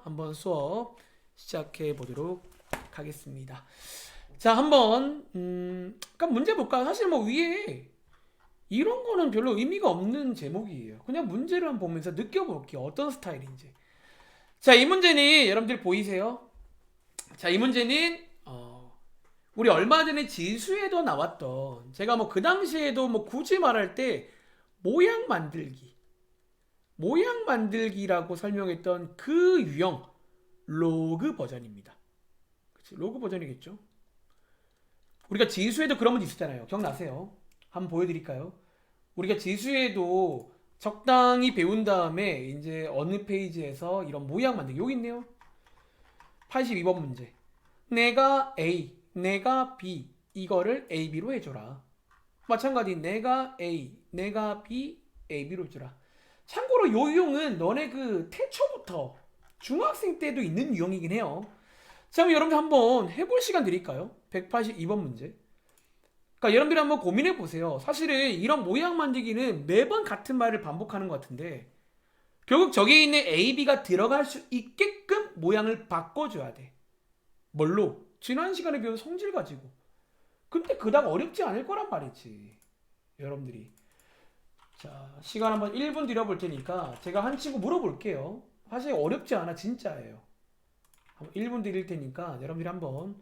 한번 수업 시작해 보도록 하겠습니다. 자, 한번 그러니까 문제 볼까요? 사실 뭐 위에 이런 거는 별로 의미가 없는 제목이에요. 그냥 문제를 한번 보면서 느껴볼게요. 어떤 스타일인지. 자, 이 문제는 여러분들 보이세요? 자, 이 문제는 우리 얼마 전에 지수에도 나왔던, 제가 뭐 그 당시에도 뭐 굳이 말할 때 모양 만들기라고 설명했던 그 유형 로그 버전입니다. 그치? 로그 버전이겠죠? 우리가 지수에도 그런 문제 있었잖아요. 기억나세요? 한번 보여드릴까요? 우리가 지수에도 적당히 배운 다음에 이제 어느 페이지에서 이런 모양 만들기 여기 있네요. 82번 문제. 내가 A, 내가 B 이거를 A, B로 해줘라. 마찬가지 내가 A, 내가 B, A, B로 해줘라. 참고로 요 유형은 너네 그 태초부터 중학생 때도 있는 유형이긴 해요. 자, 그럼 여러분들 한번 해볼 시간 드릴까요? 182번 문제. 그러니까 여러분들이 한번 고민해 보세요. 사실은 이런 모양 만들기는 매번 같은 말을 반복하는 것 같은데 결국 저기에 있는 A, B가 들어갈 수 있게끔 모양을 바꿔줘야 돼. 뭘로? 지난 시간에 배운 성질 가지고. 근데 그닥 어렵지 않을 거란 말이지. 여러분들이. 자, 시간 한번 1분 드려볼 테니까 제가 한 친구 물어볼게요. 사실 어렵지 않아, 진짜예요. 1분 드릴 테니까 여러분들이 한번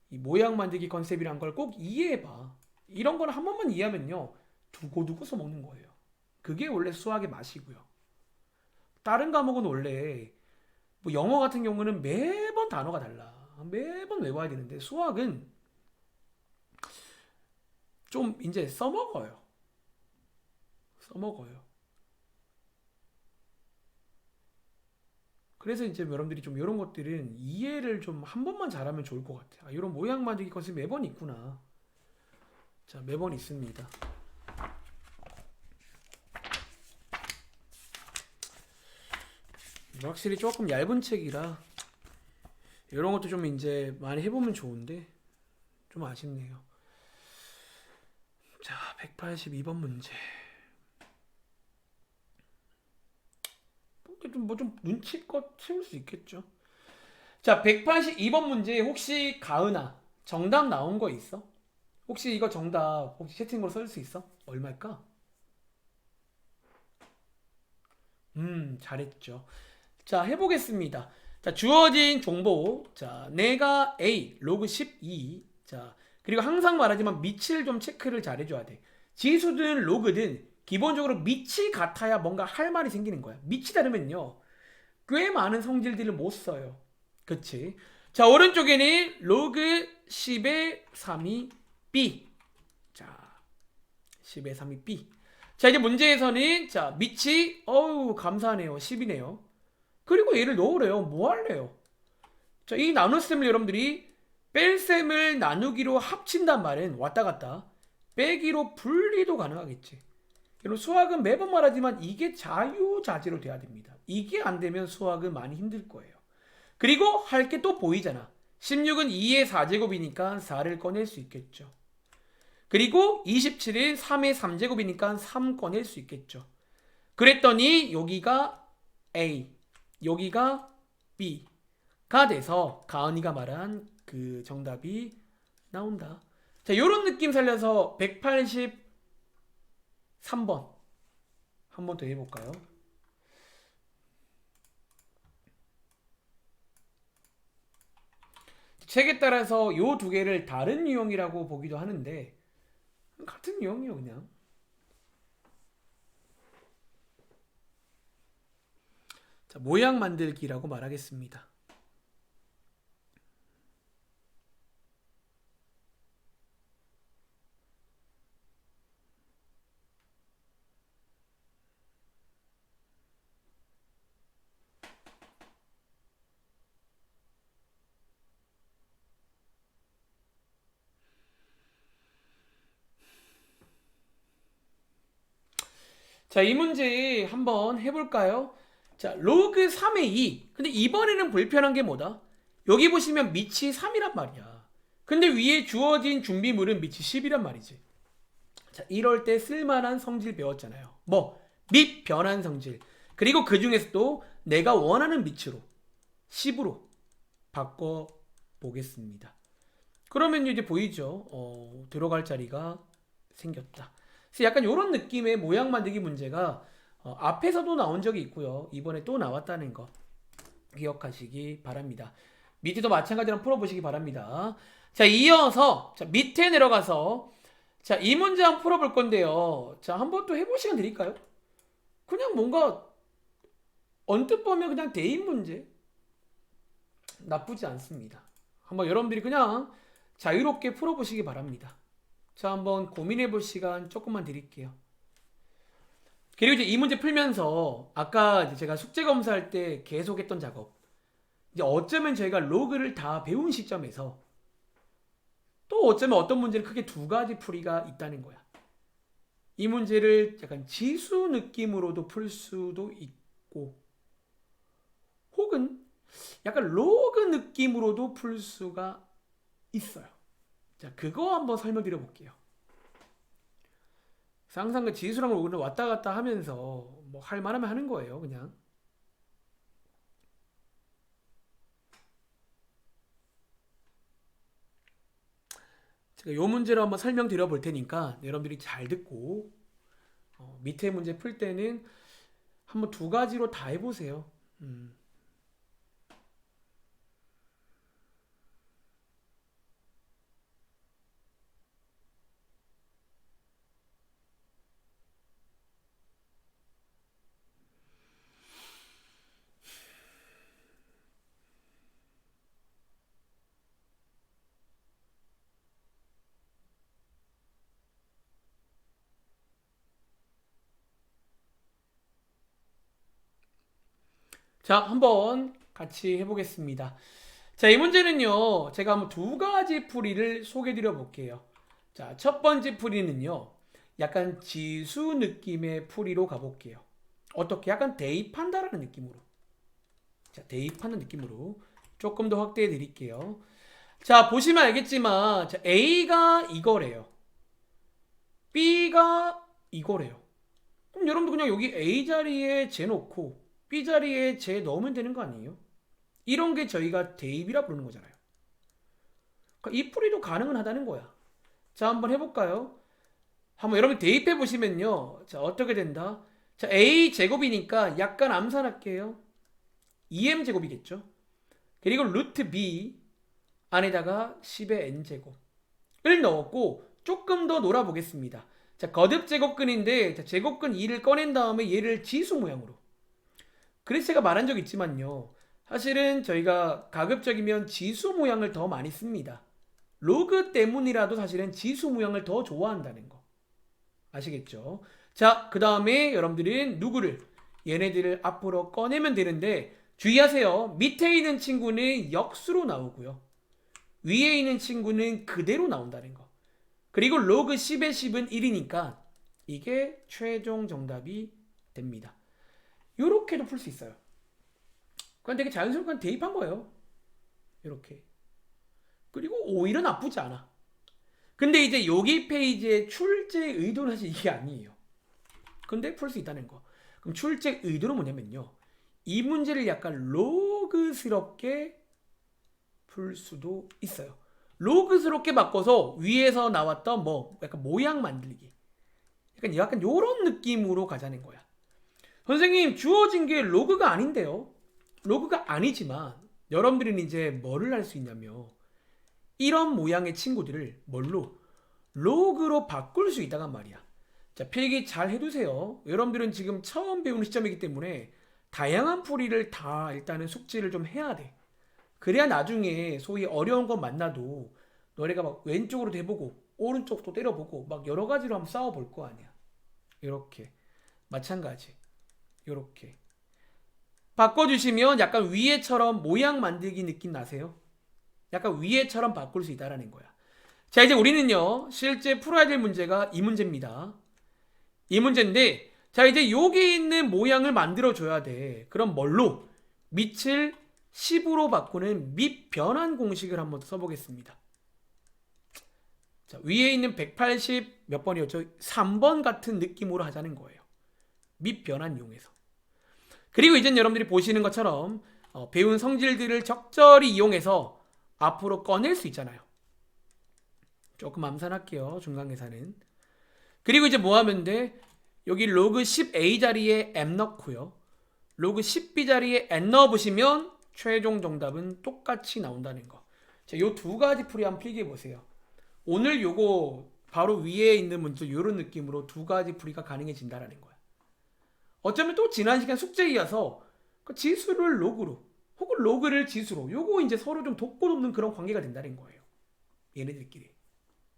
이 모양 만들기 컨셉이란 걸 꼭 이해해봐. 이런 거는 한 번만 이해하면요, 두고두고 써먹는 거예요. 그게 원래 수학의 맛이고요. 다른 과목은 원래 뭐 영어 같은 경우는 매번 단어가 달라. 매번 외워야 되는데 수학은 좀 이제 써먹어요. 그래서 이제 여러분들이 좀 이런 것들은 이해를 좀 한 번만 잘하면 좋을 것 같아요. 아, 이런 모양 만들기 컨셉 매번 있구나. 자, 매번 있습니다. 확실히 조금 얇은 책이라 이런 것도 좀 이제 많이 해보면 좋은데 좀 아쉽네요. 자, 182번 문제. 좀 눈치껏 채울 수 있겠죠. 자, 182번 문제 혹시 가은아 정답 나온 거 있어? 혹시 이거 정답 혹시 채팅으로 쓸 수 있어? 얼마일까? 잘했죠. 자, 해보겠습니다. 자, 주어진 정보. 자, 내가 A, 로그 12. 자, 그리고 항상 말하지만 밑을 좀 체크를 잘 해줘야 돼. 지수든 로그든 기본적으로 밑이 같아야 뭔가 할 말이 생기는 거야. 밑이 다르면요, 꽤 많은 성질들을 못 써요. 그치? 자, 오른쪽에는 로그 10의 3이 B. 자, 10의 3이 B. 자, 이제 문제에서는 자, 밑이 어우 감사하네요. 10이네요. 그리고 얘를 넣으래요. 뭐 할래요? 자, 이 나눗셈을 여러분들이 뺄셈을 나누기로 합친단 말은 왔다 갔다 빼기로 분리도 가능하겠지. 여러분 수학은 매번 말하지만 이게 자유자재로 돼야 됩니다. 이게 안 되면 수학은 많이 힘들 거예요. 그리고 할 게 또 보이잖아. 16은 2의 4제곱이니까 4를 꺼낼 수 있겠죠. 그리고 27은 3의 3제곱이니까 3 꺼낼 수 있겠죠. 그랬더니 여기가 A, 여기가 B가 돼서 가은이가 말한 그 정답이 나온다. 자, 요런 느낌 살려서 183번 한 번 더 해볼까요? 책에 따라서 요 두 개를 다른 유형이라고 보기도 하는데 같은 유형이에요, 그냥. 자, 모양 만들기라고 말하겠습니다. 자, 이 문제 한번 해볼까요? 자, 로그 3의 2. 근데 이번에는 불편한 게 뭐다? 여기 보시면 밑이 3이란 말이야. 근데 위에 주어진 준비물은 밑이 10이란 말이지. 자, 이럴 때 쓸만한 성질 배웠잖아요. 뭐? 밑 변환 성질. 그리고 그 중에서도 내가 원하는 밑으로. 10으로 바꿔 보겠습니다. 그러면 이제 보이죠? 들어갈 자리가 생겼다. 그래서 약간 이런 느낌의 모양 만들기 문제가 앞에서도 나온 적이 있고요. 이번에 또 나왔다는 거 기억하시기 바랍니다. 밑에도 마찬가지로 풀어보시기 바랍니다. 자, 이어서 자, 밑에 내려가서 자, 이 문제 한번 풀어볼 건데요. 자, 한번 또 해볼 시간 드릴까요? 그냥 뭔가 언뜻 보면 그냥 대입 문제 나쁘지 않습니다. 한번 여러분들이 그냥 자유롭게 풀어보시기 바랍니다. 자, 한번 고민해볼 시간 조금만 드릴게요. 그리고 이제 이 문제 풀면서 아까 이제 제가 숙제 검사할 때 계속했던 작업, 이제 어쩌면 저희가 로그를 다 배운 시점에서 또 어쩌면 어떤 문제는 크게 두 가지 풀이가 있다는 거야. 이 문제를 약간 지수 느낌으로도 풀 수도 있고, 혹은 약간 로그 느낌으로도 풀 수가 있어요. 자, 그거 한번 설명드려 볼게요. 항상 그 지수랑 로그를 왔다 갔다 하면서 뭐 할 만하면 하는 거예요, 그냥. 제가 요 문제로 한번 설명드려 볼 테니까 여러분들이 잘 듣고 밑에 문제 풀 때는 한번 두 가지로 다 해보세요. 자, 한번 같이 해보겠습니다. 자, 이 문제는요, 제가 한번 두 가지 풀이를 소개해 드려 볼게요. 자, 첫 번째 풀이는요, 약간 지수 느낌의 풀이로 가볼게요. 어떻게? 약간 대입한다라는 느낌으로. 자, 대입하는 느낌으로 조금 더 확대해 드릴게요. 자, 보시면 알겠지만, 자, A가 이거래요. B가 이거래요. 그럼 여러분도 그냥 여기 A 자리에 재놓고 B 자리에 재 넣으면 되는 거 아니에요? 이런 게 저희가 대입이라 부르는 거잖아요. 그러니까 이 풀이도 가능은 하다는 거야. 자, 한번 해볼까요? 한번 여러분 대입해 보시면요. 자, 어떻게 된다? 자, A 제곱이니까 약간 암산할게요. 2M 제곱이겠죠? 그리고 루트 B 안에다가 10의 N제곱을 넣었고 조금 더 놀아보겠습니다. 자, 거듭 제곱근인데 자, 제곱근 2를 꺼낸 다음에 얘를 지수 모양으로. 그래서 제가 말한 적 있지만요. 사실은 저희가 가급적이면 지수 모양을 더 많이 씁니다. 로그 때문이라도 사실은 지수 모양을 더 좋아한다는 거. 아시겠죠? 자, 그 다음에 여러분들은 누구를? 얘네들을 앞으로 꺼내면 되는데 주의하세요. 밑에 있는 친구는 역수로 나오고요. 위에 있는 친구는 그대로 나온다는 거. 그리고 로그 10의 10은 1이니까 이게 최종 정답이 됩니다. 요렇게도 풀 수 있어요. 그건 되게 자연스럽게 대입한 거예요. 이렇게. 그리고 오히려 나쁘지 않아. 근데 이제 여기 페이지의 출제 의도는 사실 이게 아니에요. 근데 풀 수 있다는 거. 그럼 출제 의도는 뭐냐면요. 이 문제를 약간 로그스럽게 풀 수도 있어요. 로그스럽게 바꿔서 위에서 나왔던 뭐 약간 모양 만들기. 약간 요런 느낌으로 가자는 거야. 선생님, 주어진 게 로그가 아닌데요. 로그가 아니지만 여러분들은 이제 뭐를 할 수 있냐면 이런 모양의 친구들을 뭘로? 로그로 바꿀 수 있다간 말이야. 자, 필기 잘 해두세요. 여러분들은 지금 처음 배우는 시점이기 때문에 다양한 풀이를 다 일단은 숙지를 좀 해야 돼. 그래야 나중에 소위 어려운 거 만나도 너네가 막 왼쪽으로 대보고 오른쪽도 때려보고 막 여러 가지로 한번 싸워볼 거 아니야. 이렇게 마찬가지. 이렇게 바꿔주시면 약간 위에처럼 모양 만들기 느낌 나세요? 약간 위에처럼 바꿀 수 있다라는 거야. 자, 이제 우리는요 실제 풀어야 될 문제가 이 문제입니다. 이 문제인데 자, 이제 여기 있는 모양을 만들어 줘야 돼. 그럼 뭘로? 밑을 10으로 바꾸는 밑변환 공식을 한번 써보겠습니다. 자, 위에 있는 180 몇 번이었죠? 3번 같은 느낌으로 하자는 거예요. 밑변환 이용해서. 그리고 이제 여러분들이 보시는 것처럼 배운 성질들을 적절히 이용해서 앞으로 꺼낼 수 있잖아요. 조금 암산할게요. 중간계산은. 그리고 이제 뭐 하면 돼? 여기 로그 10a 자리에 m 넣고요. 로그 10b 자리에 n 넣어보시면 최종 정답은 똑같이 나온다는 거. 자, 요 두 가지 풀이 한번 필기해 보세요. 오늘 요거 바로 위에 있는 문제 요런 느낌으로 두 가지 풀이가 가능해진다라는 거야. 어쩌면 또 지난 시간 숙제에 이어서 그 지수를 로그로 혹은 로그를 지수로 요거 이제 서로 좀 돕고 돕는 그런 관계가 된다는 거예요. 얘네들끼리.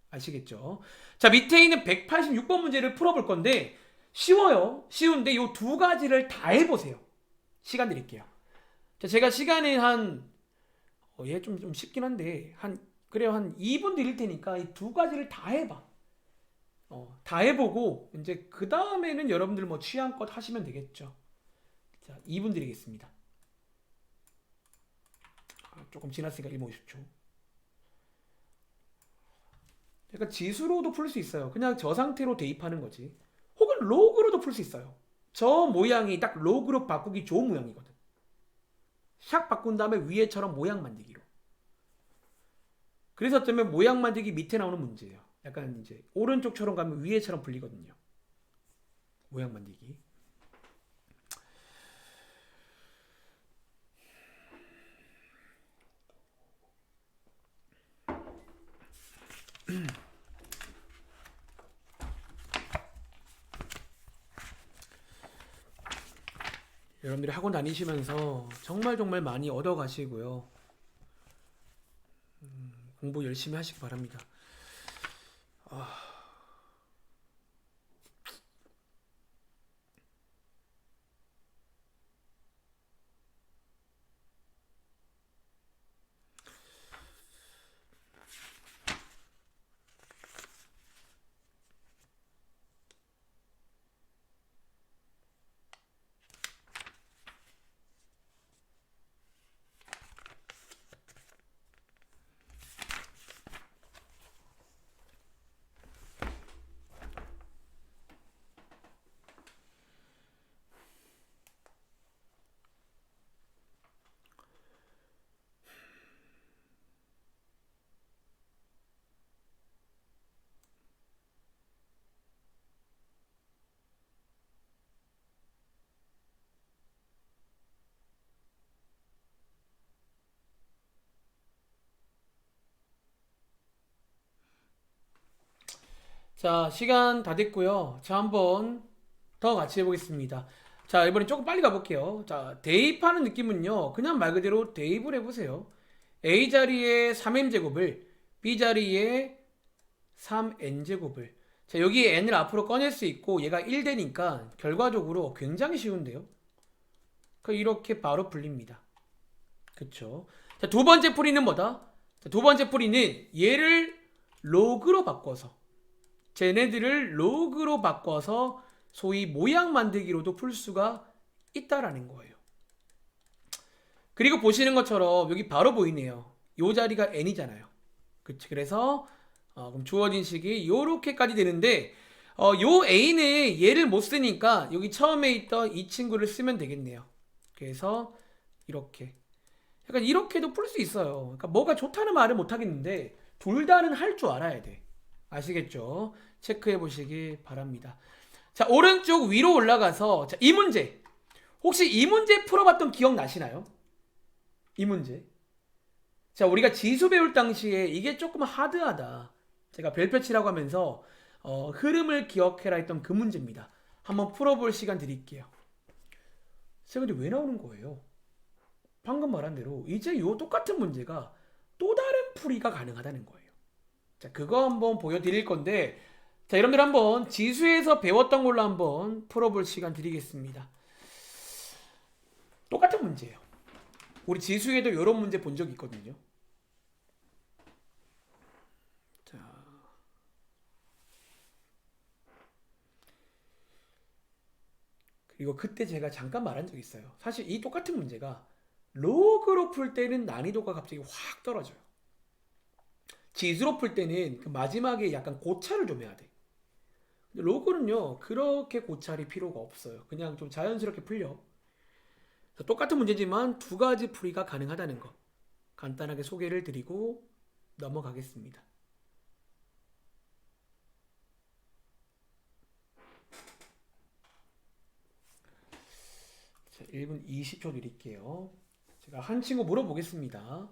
아시겠죠? 자, 밑에 있는 186번 문제를 풀어볼 건데 쉬워요. 쉬운데 요 두 가지를 다 해보세요. 시간 드릴게요. 자, 제가 시간이 얘 좀 쉽긴 한데 그래요, 한 2분 드릴 테니까 이 두 가지를 다 해봐. 다 해보고 이제 그 다음에는 여러분들 뭐 취향껏 하시면 되겠죠. 자, 2분 드리겠습니다. 조금 지났으니까 1분 50초. 그러니까 지수로도 풀 수 있어요. 그냥 저 상태로 대입하는 거지. 혹은 로그로도 풀 수 있어요. 저 모양이 딱 로그로 바꾸기 좋은 모양이거든. 샥 바꾼 다음에 위에처럼 모양 만들기로. 그래서 어쩌면 모양 만들기 밑에 나오는 문제예요. 약간 이제 오른쪽처럼 가면 위에처럼 불리거든요. 모양 만들기. 여러분들이 학원 다니시면서 정말 많이 얻어 가시고요. 공부 열심히 하시기 바랍니다. 자, 시간 다 됐고요. 자, 한번 더 같이 해보겠습니다. 자, 이번엔 조금 빨리 가볼게요. 자, 대입하는 느낌은요, 그냥 말 그대로 대입을 해보세요. A 자리에 3m제곱을 B 자리에 3n제곱을. 자, 여기에 n을 앞으로 꺼낼 수 있고 얘가 1 되니까 결과적으로 굉장히 쉬운데요. 이렇게 바로 풀립니다. 그쵸? 자, 두 번째 풀이는 뭐다? 자, 두 번째 풀이는 얘를 로그로 바꿔서 쟤네들을 로그로 바꿔서 소위 모양 만들기로도 풀 수가 있다라는 거예요. 그리고 보시는 것처럼 여기 바로 보이네요. 요 자리가 n이잖아요. 그치? 그래서 그럼 주어진 식이 요렇게까지 되는데 요 a는 얘를 못 쓰니까 여기 처음에 있던 이 친구를 쓰면 되겠네요. 그래서 이렇게 약간 이렇게도 풀 수 있어요. 그러니까 뭐가 좋다는 말은 못 하겠는데 둘 다는 할 줄 알아야 돼. 아시겠죠? 체크해 보시기 바랍니다. 자, 오른쪽 위로 올라가서 자, 이 문제. 혹시 이 문제 풀어봤던 기억 나시나요? 이 문제. 자, 우리가 지수 배울 당시에 이게 조금 하드하다. 제가 별표치라고 하면서 흐름을 기억해라 했던 그 문제입니다. 한번 풀어볼 시간 드릴게요. 근데 왜 나오는 거예요? 방금 말한 대로 이제 요 똑같은 문제가 또 다른 풀이가 가능하다는 거예요. 자, 그거 한번 보여드릴 건데, 자, 여러분들 한번 지수에서 배웠던 걸로 한번 풀어볼 시간 드리겠습니다. 똑같은 문제예요. 우리 지수에도 이런 문제 본 적 있거든요. 자, 그리고 그때 제가 잠깐 말한 적 있어요. 사실 이 똑같은 문제가 로그로 풀 때는 난이도가 갑자기 확 떨어져요. 지수로 풀 때는 그 마지막에 약간 고찰을 좀 해야 돼. 근데 로그는요, 그렇게 고찰이 필요가 없어요. 그냥 좀 자연스럽게 풀려. 똑같은 문제지만 두 가지 풀이가 가능하다는 거 간단하게 소개를 드리고 넘어가겠습니다. 자, 1분 20초 드릴게요. 제가 한 친구 물어보겠습니다.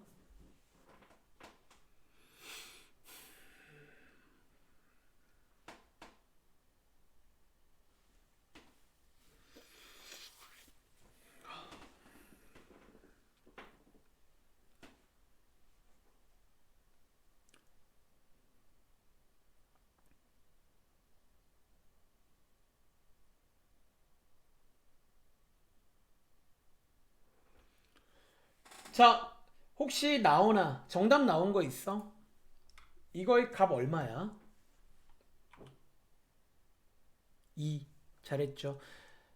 자, 혹시 나오나 정답 나온 거 있어? 이거의 값 얼마야? 2. 잘했죠.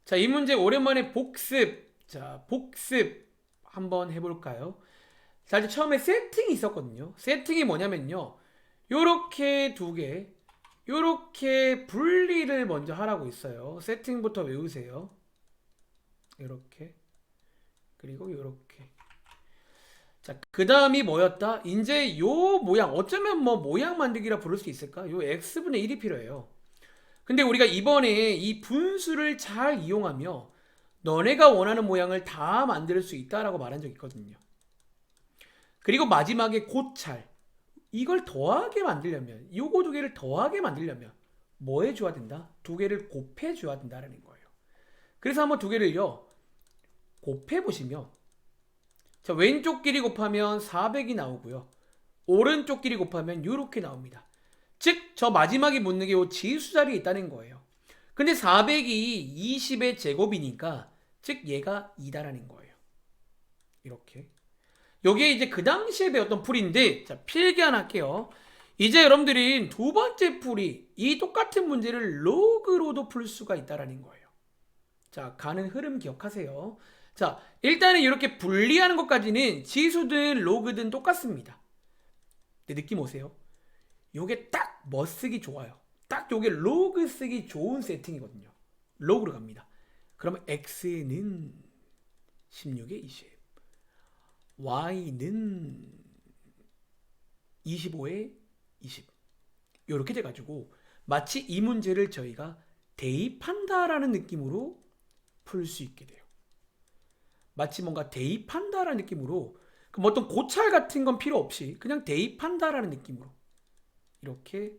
자, 이 문제 오랜만에 복습. 자, 복습 한번 해볼까요? 자, 이제 처음에 세팅이 있었거든요. 세팅이 뭐냐면요. 요렇게 두 개, 요렇게 분리를 먼저 하라고 있어요. 세팅부터 외우세요. 요렇게. 그리고 요렇게. 자, 그 다음이 뭐였다? 이제 요 모양, 어쩌면 뭐 모양 만들기라 부를 수 있을까? 요 x분의 1이 필요해요. 근데 우리가 이번에 이 분수를 잘 이용하며 너네가 원하는 모양을 다 만들 수 있다라고 말한 적이 있거든요. 그리고 마지막에 고찰. 이걸 더하게 만들려면, 요거 두 개를 더하게 만들려면 뭐 해줘야 된다? 두 개를 곱해줘야 된다는 거예요. 그래서 한번 두 개를요, 곱해보시면, 자, 왼쪽 길이 곱하면 400이 나오고요. 오른쪽 길이 곱하면 이렇게 나옵니다. 즉, 저 마지막에 묻는 게 요 지수 자리에 있다는 거예요. 근데 400이 20의 제곱이니까, 즉, 얘가 2다라는 거예요. 이렇게. 요게 이제 그 당시에 배웠던 풀인데, 자, 필기 하나 할게요. 이제 여러분들이 두 번째 풀이 이 똑같은 문제를 로그로도 풀 수가 있다라는 거예요. 자, 가는 흐름 기억하세요. 자, 일단은 이렇게 분리하는 것까지는 지수든 로그든 똑같습니다. 근데 느낌 오세요? 요게 딱 뭐 쓰기 좋아요. 딱 요게 로그 쓰기 좋은 세팅이거든요. 로그로 갑니다. 그러면 x는 16에 20, y는 25에 20. 요렇게 돼가지고 마치 이 문제를 저희가 대입한다라는 느낌으로 풀 수 있게 돼요. 마치 뭔가 대입한다라는 느낌으로 뭐 어떤 고찰 같은 건 필요 없이 그냥 대입한다라는 느낌으로 이렇게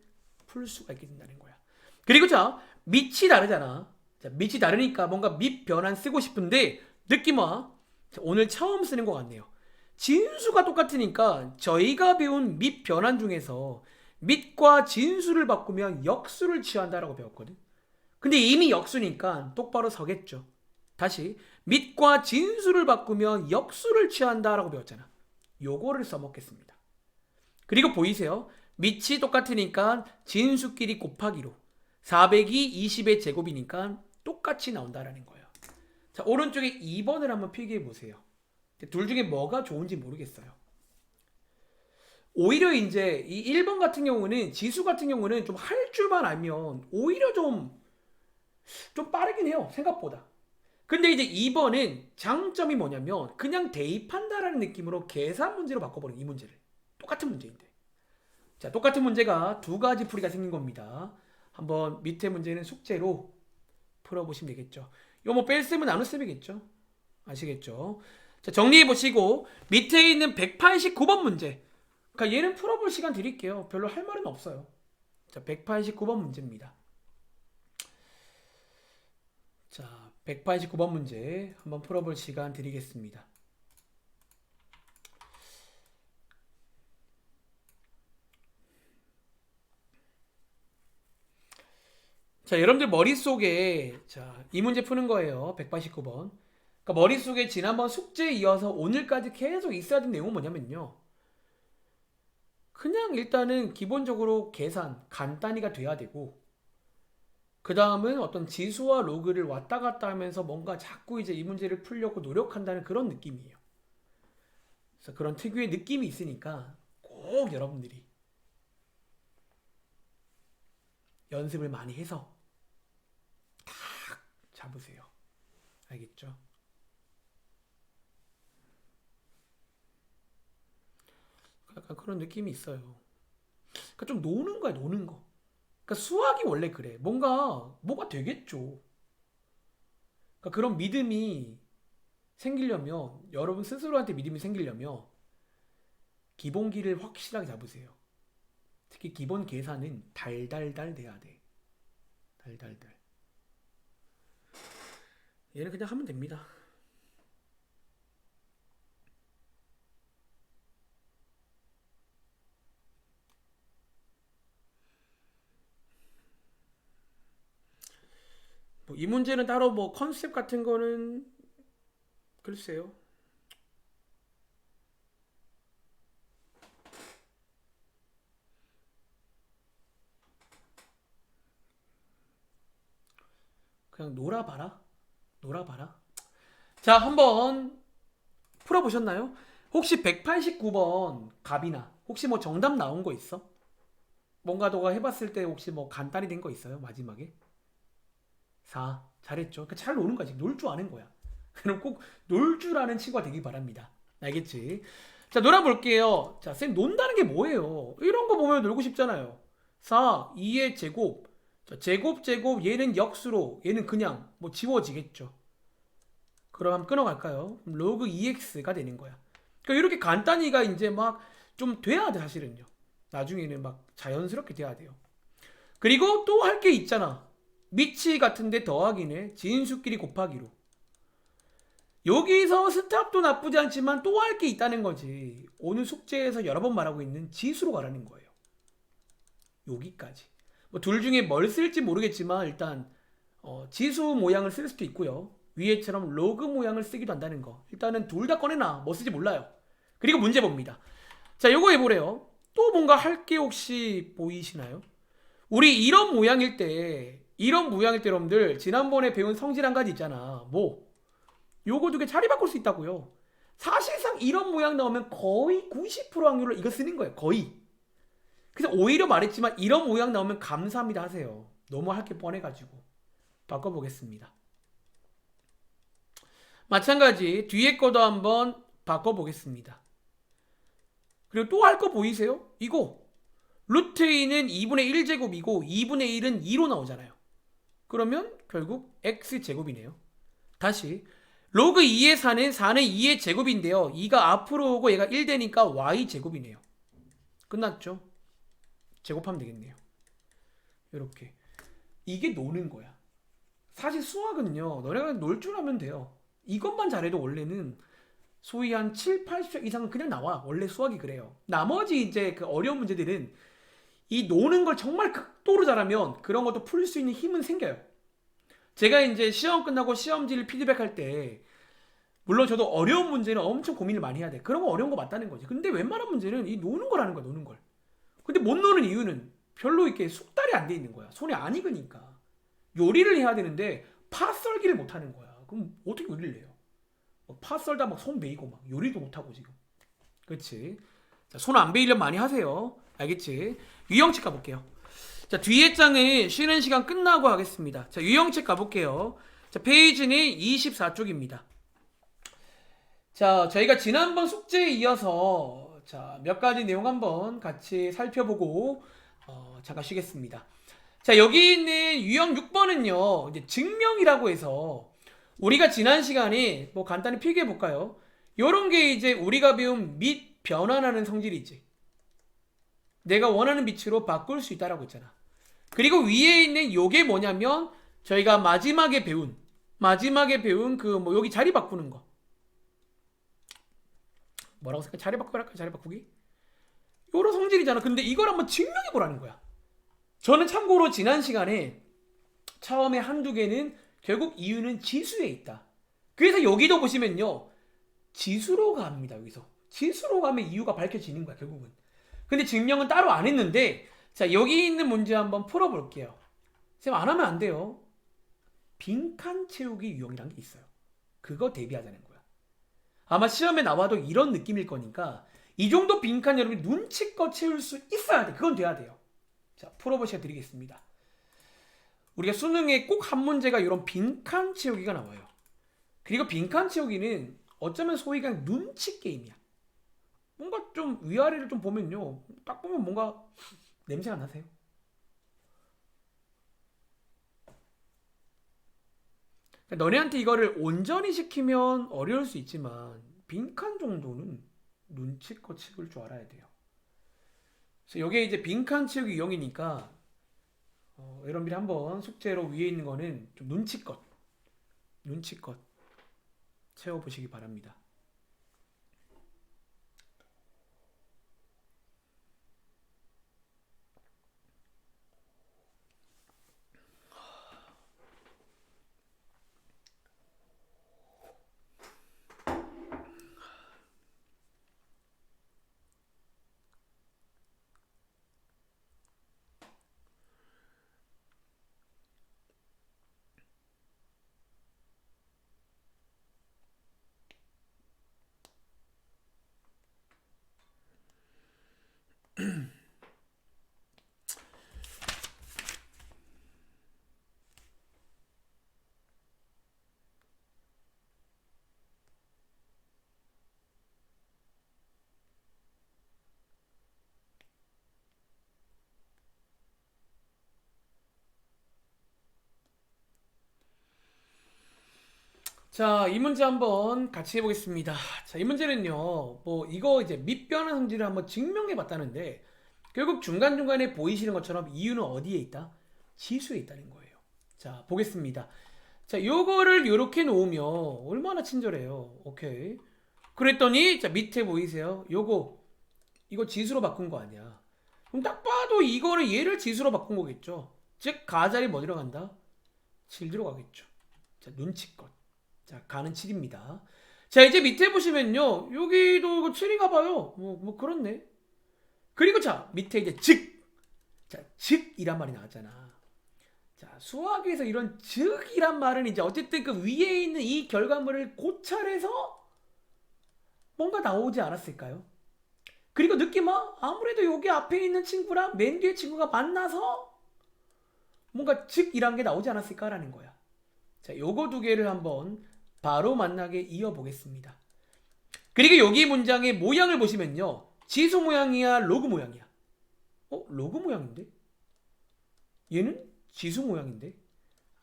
풀 수가 있게 된다는 거야. 그리고 자, 밑이 다르잖아. 자, 밑이 다르니까 뭔가 밑 변환 쓰고 싶은데 느낌 와. 자, 오늘 처음 쓰는 것 같네요. 진수가 똑같으니까 저희가 배운 밑 변환 중에서 밑과 진수를 바꾸면 역수를 취한다라고 배웠거든. 근데 이미 역수니까 똑바로 서겠죠. 다시 밑과 진수를 바꾸면 역수를 취한다라고 배웠잖아. 요거를 써먹겠습니다. 그리고 보이세요? 밑이 똑같으니까 진수끼리 곱하기로 400이 20의 제곱이니까 똑같이 나온다라는 거예요. 자, 오른쪽에 2번을 한번 필기해 보세요. 둘 중에 뭐가 좋은지 모르겠어요. 오히려 이제 이 1번 같은 경우는 지수 같은 경우는 좀 할 줄만 알면 오히려 좀 빠르긴 해요. 생각보다. 근데 이제 2번은 장점이 뭐냐면 그냥 대입한다라는 느낌으로 계산 문제로 바꿔버린 이 문제를. 똑같은 문제인데. 자, 똑같은 문제가 두 가지 풀이가 생긴 겁니다. 한번 밑에 문제는 숙제로 풀어보시면 되겠죠. 이거 뭐 뺄셈은 나눗셈이겠죠. 아시겠죠? 자, 정리해 보시고 밑에 있는 189번 문제. 그러니까 얘는 풀어볼 시간 드릴게요. 별로 할 말은 없어요. 자, 189번 문제입니다. 자, 189번 문제 한번 풀어볼 시간 드리겠습니다. 자, 여러분들 머릿속에 자, 이 문제 푸는 거예요. 189번. 그러니까 머릿속에 지난번 숙제에 이어서 오늘까지 계속 있어야 되는 내용은 뭐냐면요. 그냥 일단은 기본적으로 계산 간단히가 돼야 되고 그 다음은 어떤 지수와 로그를 왔다 갔다 하면서 뭔가 자꾸 이제 이 문제를 풀려고 노력한다는 그런 느낌이에요. 그래서 그런 특유의 느낌이 있으니까 꼭 여러분들이 연습을 많이 해서 딱 잡으세요. 알겠죠? 약간 그런 느낌이 있어요. 그러니까 좀 노는 거야, 노는 거. 그러니까 수학이 원래 그래. 뭐가 되겠죠. 그러니까 그런 믿음이 생기려면, 여러분 스스로한테 믿음이 생기려면 기본기를 확실하게 잡으세요. 특히 기본 계산은 달달달 돼야 돼. 달달달. 얘는 그냥 하면 됩니다. 뭐 이 문제는 따로 뭐 컨셉 같은 거는 글쎄요. 그냥 놀아봐라. 놀아봐라. 자, 한번 풀어보셨나요? 혹시 189번 갑이나 혹시 뭐 정답 나온 거 있어? 뭔가 너가 해봤을 때 혹시 뭐 간단히 된 거 있어요? 마지막에? 4. 잘했죠. 그러니까 잘 노는 거지. 놀 줄 아는 거야. 그럼 꼭 놀 줄 아는 친구가 되길 바랍니다. 알겠지? 자, 놀아볼게요. 자, 쌤 논다는 게 뭐예요? 이런 거 보면 놀고 싶잖아요. 4, 2의 제곱. 자, 제곱, 얘는 역수로, 얘는 그냥 뭐 지워지겠죠. 그럼 한번 끊어갈까요? 로그 2x가 되는 거야. 그러니까 이렇게 간단히가 이제 막 좀 돼야 돼, 사실은요. 나중에는 막 자연스럽게 돼야 돼요. 그리고 또 할 게 있잖아. 미치 같은데 더하기네. 진수끼리 곱하기로. 여기서 스탑도 나쁘지 않지만 또 할 게 있다는 거지. 오늘 숙제에서 여러 번 말하고 있는 지수로 가라는 거예요. 여기까지. 뭐 둘 중에 뭘 쓸지 모르겠지만 일단 지수 모양을 쓸 수도 있고요. 위에처럼 로그 모양을 쓰기도 한다는 거. 일단은 둘 다 꺼내놔. 뭐 쓸지 몰라요. 그리고 문제 봅니다. 자, 요거 해보래요. 또 뭔가 할 게 혹시 보이시나요? 우리 이런 모양일 때 여러분들 지난번에 배운 성질 한 가지 있잖아. 뭐? 요거 두 개 자리 바꿀 수 있다고요. 사실상 이런 모양 나오면 거의 90% 확률로 이거 쓰는 거예요. 거의. 그래서 오히려 말했지만 이런 모양 나오면 감사합니다 하세요. 너무 할 게 뻔해가지고. 바꿔보겠습니다. 마찬가지 뒤에 거도 한번 바꿔보겠습니다. 그리고 또 할 거 보이세요? 이거 루트 2는 2분의 1제곱이고 2분의 1은 2로 나오잖아요. 그러면 결국 x제곱이네요. 다시 로그 2의 4는 2의 제곱인데요. 2가 앞으로 오고 얘가 1 되니까 y제곱이네요. 끝났죠? 제곱하면 되겠네요. 이렇게. 이게 노는 거야. 사실 수학은요. 너네가 놀 줄 알면 돼요. 이것만 잘해도 원래는 소위 한 7, 80점 이상은 그냥 나와. 원래 수학이 그래요. 나머지 이제 그 어려운 문제들은 이 노는 걸 정말 극도로 잘하면 그런 것도 풀 수 있는 힘은 생겨요. 제가 이제 시험 끝나고 시험지를 피드백할 때 물론 저도 어려운 문제는 엄청 고민을 많이 해야 돼. 그런 거 어려운 거 맞다는 거지. 근데 웬만한 문제는 이 노는 거라는 거야, 노는 걸. 근데 못 노는 이유는 별로 이렇게 숙달이 안 돼 있는 거야. 손이 안 익으니까. 요리를 해야 되는데 파 썰기를 못 하는 거야. 그럼 어떻게 요리를 해요? 파 썰다 막 손 베이고 막 요리도 못 하고 지금. 그렇지? 자, 손 안 베이려면 많이 하세요. 알겠지? 유형책 가볼게요. 자, 뒤에 장은 쉬는 시간 끝나고 하겠습니다. 자, 유형책 가볼게요. 자, 페이지는 24쪽입니다. 자, 저희가 지난번 숙제에 이어서 자, 몇 가지 내용 한번 같이 살펴보고 잠깐 쉬겠습니다. 자, 여기 있는 유형 6번은요. 이제 증명이라고 해서 우리가 지난 시간에 뭐 간단히 필기해 볼까요? 요런 게 이제 우리가 배운 및 변환하는 성질이지. 내가 원하는 빛으로 바꿀 수 있다라고 했잖아. 그리고 위에 있는 요게 뭐냐면 저희가 마지막에 배운 그 뭐 여기 자리 바꾸는 거. 뭐라고 생각해? 자리 바꾸기 할까? 자리 바꾸기? 요런 성질이잖아. 근데 이걸 한번 증명해 보라는 거야. 저는 참고로 지난 시간에 처음에 한두 개는 결국 이유는 지수에 있다. 그래서 여기도 보시면요. 지수로 갑니다. 여기서. 지수로 가면 이유가 밝혀지는 거야. 결국은. 근데 증명은 따로 안 했는데 자, 여기 있는 문제 한번 풀어볼게요. 쌤, 안 하면 안 돼요. 빈칸 채우기 유형이란 게 있어요. 그거 대비하자는 거야. 아마 시험에 나와도 이런 느낌일 거니까 이 정도 빈칸 여러분이 눈치껏 채울 수 있어야 돼. 그건 돼야 돼요. 자, 풀어볼 시간 드리겠습니다. 우리가 수능에 꼭 한 문제가 이런 빈칸 채우기가 나와요. 그리고 빈칸 채우기는 어쩌면 소위 그냥 눈치 게임이야. 뭔가 좀 위아래를 좀 보면요. 딱 보면 뭔가 냄새가 나세요. 그러니까 너네한테 이거를 온전히 시키면 어려울 수 있지만 빈칸 정도는 눈치껏 치울 줄 알아야 돼요. 그래서 이게 이제 빈칸 치우기 유형이니까 여러분들이 한번 숙제로 위에 있는 거는 좀 눈치껏 채워보시기 바랍니다. 자, 이 문제 한번 같이 해보겠습니다. 자, 이 문제는요, 뭐, 이거 이제 밑변환 성질을 한번 증명해 봤다는데, 결국 중간중간에 보이시는 것처럼 이유는 어디에 있다? 지수에 있다는 거예요. 자, 보겠습니다. 자, 요거를 요렇게 놓으면 얼마나 친절해요. 오케이. 그랬더니, 자, 밑에 보이세요? 이거 지수로 바꾼 거 아니야. 그럼 딱 봐도 이거는 얘를 지수로 바꾼 거겠죠. 즉, 가자리 뭐 들어간다? 7 들어가겠죠. 자, 눈치껏. 자, 가는 7입니다. 자, 이제 밑에 보시면요. 여기도 이거 7인가 봐요. 뭐 그렇네. 그리고 자, 밑에 이제 즉. 자, 즉이란 말이 나왔잖아. 자, 수학에서 이런 즉이란 말은 이제 어쨌든 그 위에 있는 이 결과물을 고찰해서 뭔가 나오지 않았을까요? 그리고 느낌아, 아무래도 여기 앞에 있는 친구랑 맨 뒤에 친구가 만나서 뭔가 즉이란 게 나오지 않았을까라는 거야. 자, 요거 두 개를 한번 바로 만나게 이어보겠습니다. 그리고 여기 문장의 모양을 보시면요. 지수 모양이야, 로그 모양이야? 로그 모양인데? 얘는 지수 모양인데?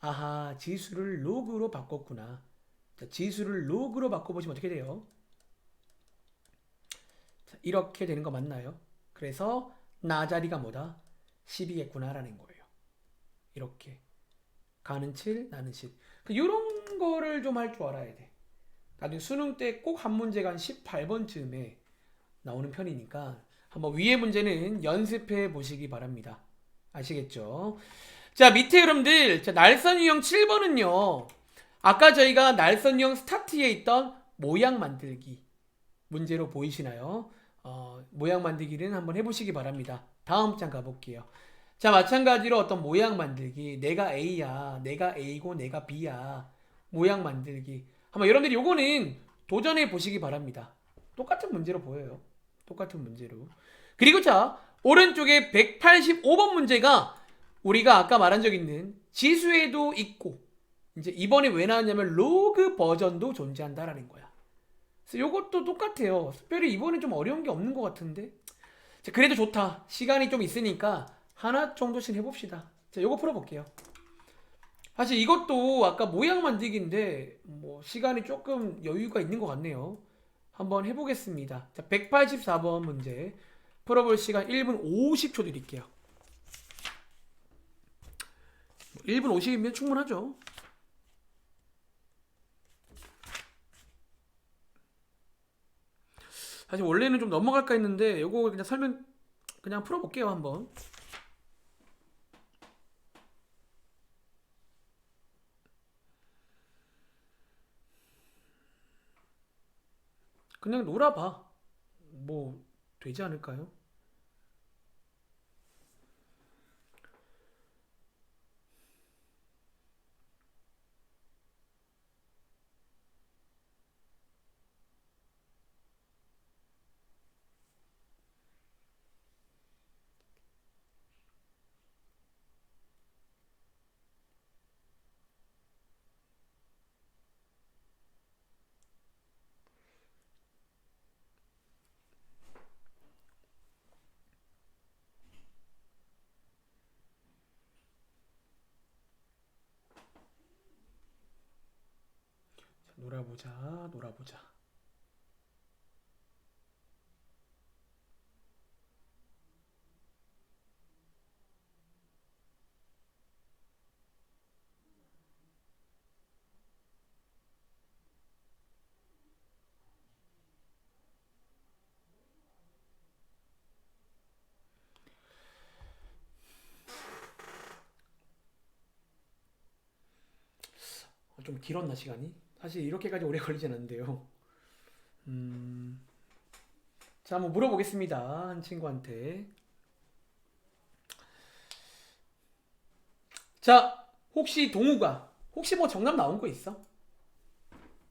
아하, 지수를 로그로 바꿨구나. 자, 지수를 로그로 바꿔보시면 어떻게 돼요? 자, 이렇게 되는 거 맞나요? 그래서 나 자리가 뭐다? 10이겠구나라는 거예요. 이렇게. 가는 7, 나는 10. 이런 거를 좀 할 줄 알아야 돼. 나중에 수능 때 꼭 한 문제가 한 18번쯤에 나오는 편이니까 한번 위에 문제는 연습해 보시기 바랍니다. 아시겠죠? 자, 밑에 여러분들, 자, 날선 유형 7번은요. 아까 저희가 날선 유형 스타트에 있던 모양 만들기 문제로 보이시나요? 모양 만들기는 한번 해보시기 바랍니다. 다음 장 가볼게요. 자, 마찬가지로 어떤 모양 만들기. 내가 A야, 내가 A고 내가 B야. 모양 만들기. 한번 여러분들이 요거는 도전해 보시기 바랍니다. 똑같은 문제로 보여요. 똑같은 문제로. 그리고 자, 오른쪽에 185번 문제가 우리가 아까 말한 적 있는 지수에도 있고, 이제 이번에 왜 나왔냐면 로그 버전도 존재한다라는 거야. 그래서 요것도 똑같아요. 특별히 이번에 좀 어려운 게 없는 것 같은데. 자, 그래도 좋다. 시간이 좀 있으니까 하나 정도씩 해봅시다. 자, 요거 풀어볼게요. 사실 이것도 아까 모양 만들기인데 뭐 시간이 조금 여유가 있는 것 같네요. 한번 해보겠습니다. 자, 184번 문제 풀어볼 시간 1분 50초 드릴게요. 1분 50이면 충분하죠. 사실 원래는 좀 넘어갈까 했는데 요거 그냥 설명 그냥 풀어볼게요 한번. 그냥 놀아봐. 뭐 되지 않을까요? 놀아보자. 좀 길었나 시간이? 사실 이렇게까지 오래 걸리진 않는데요. 음, 자, 한번 물어보겠습니다. 한 친구한테. 자, 혹시 동우가 혹시 뭐 정답 나온 거 있어?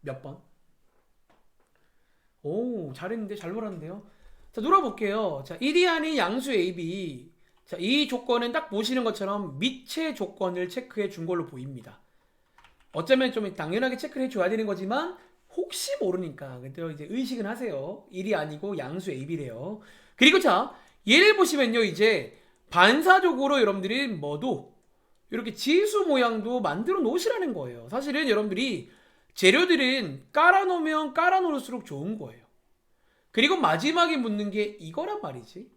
몇 번? 오, 잘했는데 잘 놀았는데요. 자, 놀아볼게요. 자, 1이 아닌 양수 AB. 자, 이 조건은 딱 보시는 것처럼 미체 조건을 체크해 준 걸로 보입니다. 어쩌면 좀 당연하게 체크를 해줘야 되는 거지만 혹시 모르니까 근데 이제 의식은 하세요. 1이 아니고 양수 AB래요. 그리고 자, 얘를 보시면요, 이제 반사적으로 여러분들이 뭐도 이렇게 지수 모양도 만들어 놓으시라는 거예요. 사실은 여러분들이 재료들은 깔아놓으면 깔아놓을수록 좋은 거예요. 그리고 마지막에 묻는 게 이거란 말이지.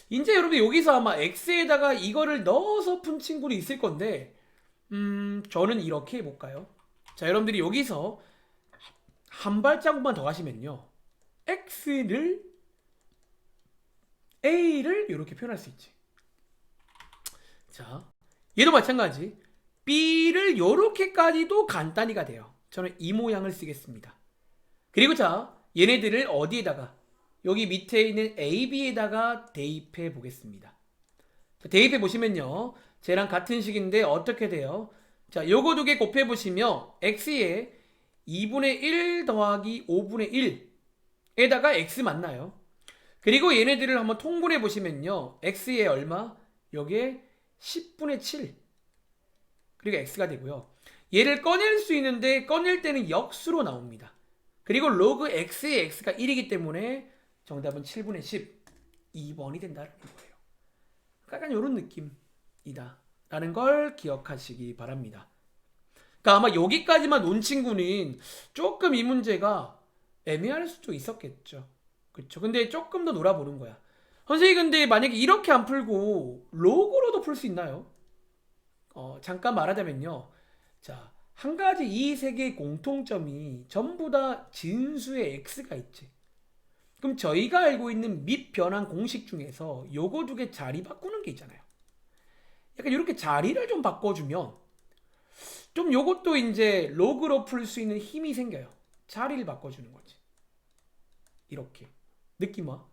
이제 여러분들 여기서 아마 X에다가 이거를 넣어서 푼 친구도 있을 건데 저는 이렇게 해볼까요? 자, 여러분들이 여기서 한 발자국만 더 가시면요, X를 A를 이렇게 표현할 수 있지. 자, 얘도 마찬가지. B를 이렇게까지도 간단히가 돼요. 저는 이 모양을 쓰겠습니다. 그리고 자, 얘네들을 어디에다가, 여기 밑에 있는 AB에다가 대입해 보겠습니다. 자, 대입해 보시면요, 쟤랑 같은 식인데 어떻게 돼요? 자, 요거 두 개 곱해 보시면 x에 2분의 1 더하기 5분의 1에다가 x 맞나요? 그리고 얘네들을 한번 통분해 보시면요, x에 얼마? 여기에 10분의 7 그리고 x가 되고요. 얘를 꺼낼 수 있는데 꺼낼 때는 역수로 나옵니다. 그리고 로그 x의 x가 1이기 때문에 정답은 7분의 10 2번이 된다는 거예요. 약간 이런 느낌이다 라는 걸 기억하시기 바랍니다. 그러니까 아마 여기까지만 논 친구는 조금 이 문제가 애매할 수도 있었겠죠. 그쵸? 근데 조금 더 놀아보는 거야. 선생님, 근데 만약에 이렇게 안 풀고 로그로도 풀 수 있나요? 잠깐 말하자면요. 자, 한 가지 이 세 개의 공통점이 전부 다 진수의 x가 있지. 그럼 저희가 알고 있는 밑변환 공식 중에서 요거 두 개 자리 바꾸는 게 있잖아요. 약간 이렇게 자리를 좀 바꿔주면 좀 요것도 이제 로그로 풀 수 있는 힘이 생겨요. 자리를 바꿔주는 거지. 이렇게 느낌 와?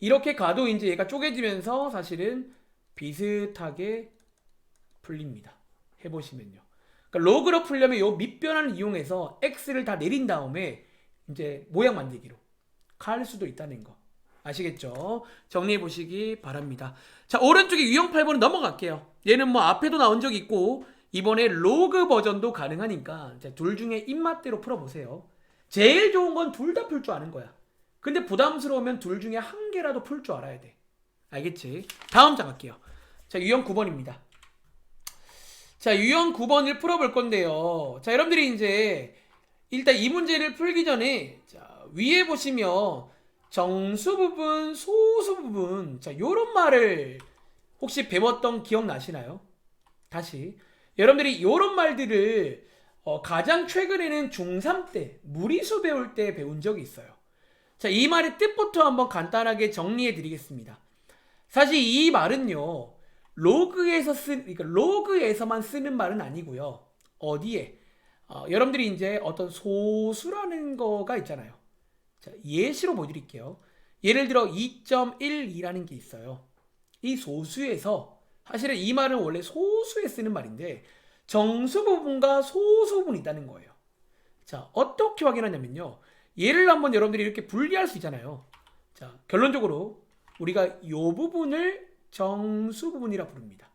이렇게 가도 이제 얘가 쪼개지면서 사실은 비슷하게 풀립니다. 해보시면요. 그러니까 로그로 풀려면 요 밑변환을 이용해서 x를 다 내린 다음에 이제 모양 만들기로 갈 수도 있다는 거. 아시겠죠? 정리해 보시기 바랍니다. 자, 오른쪽에 유형 8번은 넘어갈게요. 얘는 뭐 앞에도 나온 적 있고 이번에 로그 버전도 가능하니까 둘 중에 입맛대로 풀어보세요. 제일 좋은 건 둘 다 풀 줄 아는 거야. 근데 부담스러우면 둘 중에 한 개라도 풀 줄 알아야 돼. 알겠지? 다음 장 갈게요. 자, 유형 9번입니다. 자, 유형 9번을 풀어볼 건데요. 자, 여러분들이 이제 일단 이 문제를 풀기 전에 자, 위에 보시면 정수 부분, 소수 부분, 자, 요런 말을 혹시 배웠던 기억 나시나요? 다시 여러분들이 요런 말들을 가장 최근에는 중3 때 무리수 배울 때 배운 적이 있어요. 자, 이 말의 뜻부터 한번 간단하게 정리해 드리겠습니다. 사실 이 말은요, 그러니까 로그에서만 쓰는 말은 아니고요. 어디에? 여러분들이 이제 어떤 소수라는 거가 있잖아요. 자, 예시로 보여드릴게요. 예를 들어 2.12라는 게 있어요. 이 소수에서 사실은 이 말은 원래 소수에 쓰는 말인데 정수 부분과 소수 부분이 있다는 거예요. 자, 어떻게 확인하냐면요, 얘를 한번 여러분들이 이렇게 분리할 수 있잖아요. 자, 결론적으로 우리가 이 부분을 정수 부분이라 부릅니다.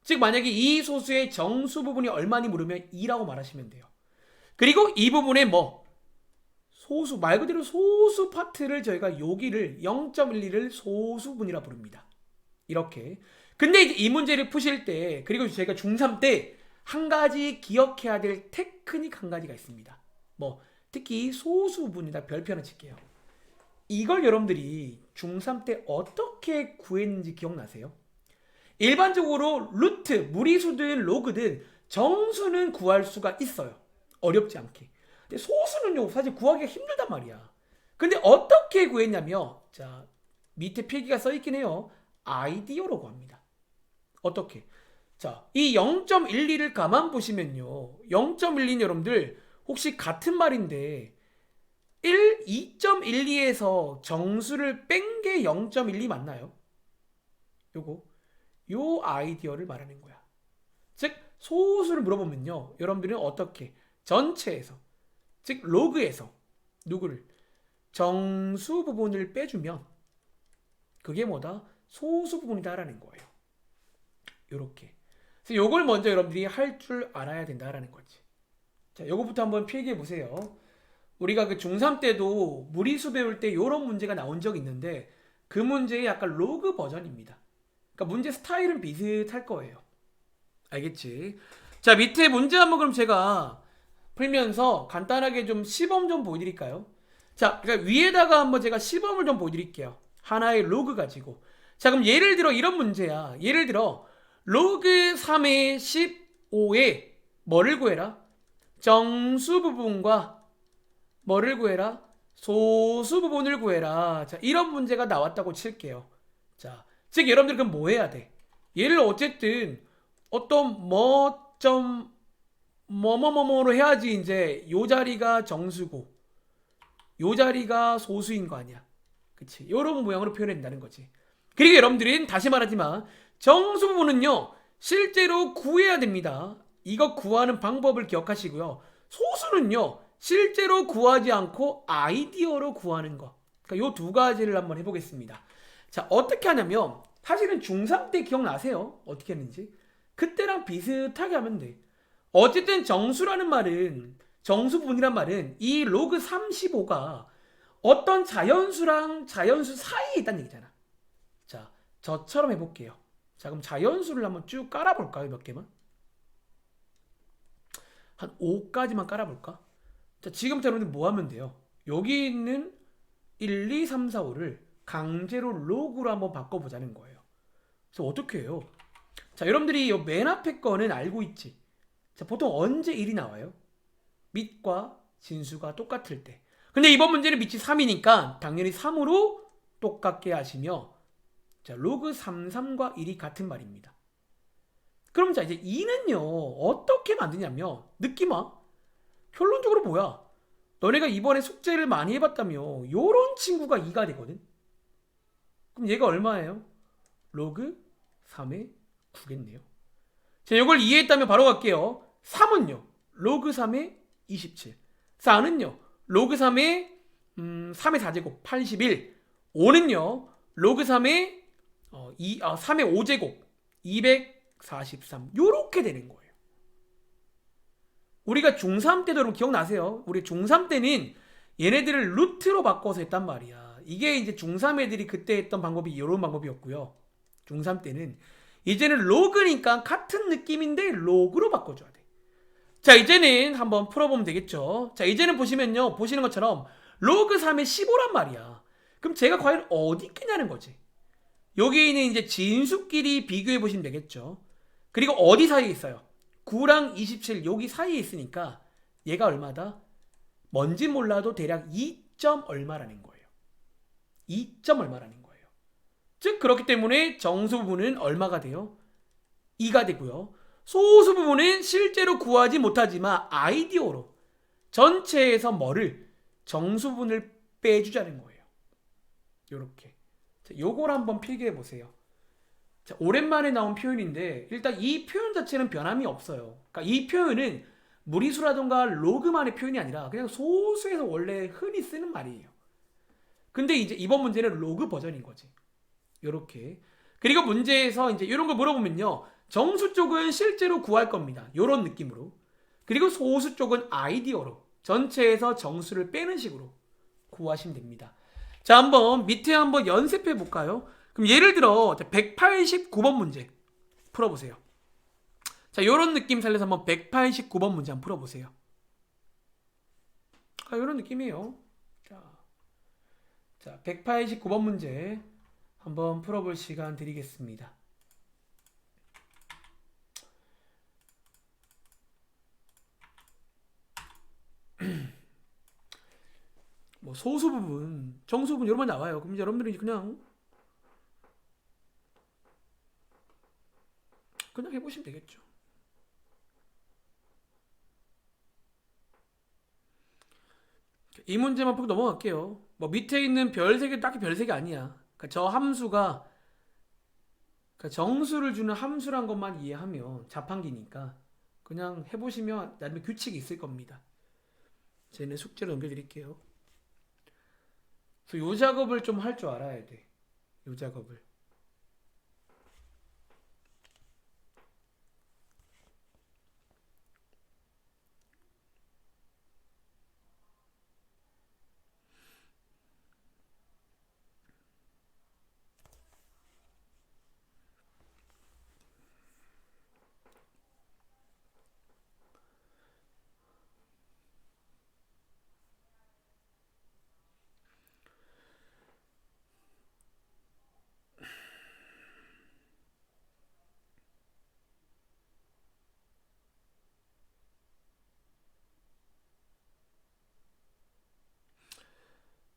즉 만약에 이 소수의 정수 부분이 얼마니 물으면 2라고 말하시면 돼요. 그리고 이 부분에 뭐 소수, 말 그대로 소수 파트를 저희가 여기를 0.12를 소수분이라 부릅니다. 이렇게. 근데 이제 이 문제를 푸실 때, 그리고 제가 중3 때 한 가지 기억해야 될 테크닉 한 가지가 있습니다. 뭐 특히 소수분에다 별표 하나 칠게요. 이걸 여러분들이 중3 때 어떻게 구했는지 기억나세요? 일반적으로 루트, 무리수든 로그든 정수는 구할 수가 있어요. 어렵지 않게. 근데 소수는요, 사실 구하기가 힘들단 말이야. 근데 어떻게 구했냐면, 자, 밑에 필기가 써있긴 해요. 아이디어로 구합니다. 어떻게? 자, 이 0.12를 가만 보시면요. 0.12는 여러분들 혹시 같은 말인데 2.12에서 정수를 뺀 게 0.12 맞나요? 요 아이디어를 말하는 거야. 즉 소수를 물어보면요. 여러분들은 어떻게? 전체에서 즉 로그에서 누구를? 정수 부분을 빼주면 그게 뭐다? 소수 부분이다라는 거예요. 요렇게. 그래서 요걸 먼저 여러분들이 할 줄 알아야 된다라는 거지. 자, 요거부터 한번 필기해 보세요. 우리가 그 중3 때도 무리수 배울 때 요런 문제가 나온 적이 있는데 그 문제의 약간 로그 버전입니다. 그러니까 문제 스타일은 비슷할 거예요. 알겠지? 자, 밑에 문제 한번 그럼 제가 풀면서 간단하게 좀 시범 좀 보여드릴까요? 자, 그러니까 위에다가 한번 제가 시범을 좀 보여드릴게요. 하나의 로그 가지고. 자, 그럼 예를 들어 이런 문제야. 예를 들어 로그 3의 15에 뭐를 구해라? 정수 부분과 뭐를 구해라? 소수 부분을 구해라. 자, 이런 문제가 나왔다고 칠게요. 자, 즉 여러분들 그럼 뭐 해야 돼? 얘를 어쨌든 어떤 뭐뭐뭐뭐로 해야지 이제 요 자리가 정수고 요 자리가 소수인 거 아니야. 그치? 요런 모양으로 표현한다는 거지. 그리고 여러분들은 다시 말하지만 정수 부분은요 실제로 구해야 됩니다. 이거 구하는 방법을 기억하시고요. 소수는요 실제로 구하지 않고 아이디어로 구하는 거. 그러니까 요 두 가지를 한번 해보겠습니다. 자, 어떻게 하냐면 사실은 중3 때 기억나세요? 어떻게 했는지? 그때랑 비슷하게 하면 돼. 어쨌든 정수라는 말은 정수분이란 말은 이 로그 35가 어떤 자연수랑 자연수 사이에 있다는 얘기잖아. 자, 저처럼 해볼게요. 자, 그럼 자연수를 한번 쭉 깔아볼까요? 몇 개만? 한 5까지만 깔아볼까? 자, 지금부터 여러분들 뭐 하면 돼요? 여기 있는 1, 2, 3, 4, 5를 강제로 로그로 한번 바꿔보자는 거예요. 그래서 어떻게 해요? 자, 여러분들이 이 맨 앞에 거는 알고 있지? 자, 보통 언제 1이 나와요? 밑과 진수가 똑같을 때. 근데 이번 문제는 밑이 3이니까 당연히 3으로 똑같게 하시며 자, 로그 33과 1이 같은 말입니다. 그럼 자, 이제 2는요 어떻게 만드냐면 느낌 와? 결론적으로 뭐야? 너네가 이번에 숙제를 많이 해봤다며 요런 친구가 2가 되거든? 그럼 얘가 얼마예요? 로그 3의 9겠네요. 자, 이걸 이해했다면 바로 갈게요. 3은요 로그 3의 27. 4는요 로그 3의 3의 4제곱 81. 5는요 로그 3의 3의 5제곱 243. 요렇게 되는 거예요. 우리가 중3 때도 여러분 기억나세요? 우리 중3 때는 얘네들을 루트로 바꿔서 했단 말이야. 이게 이제 중3 애들이 그때 했던 방법이 이런 방법이었고요. 중3 때는 이제는 로그니까 같은 느낌인데 로그로 바꿔줘야 돼. 자, 이제는 한번 풀어보면 되겠죠. 자, 이제는 보시면요 보시는 것처럼 로그 3의 15란 말이야. 그럼 제가 과연 어디 있겠냐는 거지. 여기 있는 이제 진수끼리 비교해 보시면 되겠죠. 그리고 어디 사이에 있어요? 9랑 27 여기 사이에 있으니까 얘가 얼마다? 뭔지 몰라도 대략 2점 얼마라는 거예요. 2점 얼마라는 거예요. 즉 그렇기 때문에 정수 부분은 얼마가 돼요? 2가 되고요. 소수 부분은 실제로 구하지 못하지만 아이디어로 전체에서 뭐를? 정수 부분을 빼주자는 거예요. 요렇게. 자, 요걸 한번 필기해 보세요. 자, 오랜만에 나온 표현인데 일단 이 표현 자체는 변함이 없어요. 그러니까 이 표현은 무리수라던가 로그만의 표현이 아니라 그냥 소수에서 원래 흔히 쓰는 말이에요. 근데 이제 이번 문제는 로그 버전인 거지. 요렇게. 그리고 문제에서 이제 이런 걸 물어보면요. 정수 쪽은 실제로 구할 겁니다. 요런 느낌으로. 그리고 소수 쪽은 아이디어로 전체에서 정수를 빼는 식으로 구하시면 됩니다. 자, 한번 밑에 한번 연습해 볼까요? 그럼 예를 들어 189번 문제 풀어보세요. 자, 요런 느낌 살려서 한번 189번 문제 한번 풀어보세요. 요런 느낌이에요. 자, 189번 문제 한번 풀어볼 시간 드리겠습니다. 뭐 소수 부분, 정수 부분 여러 번 나와요. 그럼 여러분들이 그냥 해보시면 되겠죠. 이 문제만 보고 넘어갈게요. 뭐 밑에 있는 별색이 딱히 별색이 아니야. 그러니까 저 함수가 그러니까 정수를 주는 함수란 것만 이해하면 자판기니까 그냥 해보시면 나름의 규칙이 있을 겁니다. 쟤는 숙제로 넘겨드릴게요. 그래서 요 작업을 좀 할 줄 알아야 돼. 요 작업을.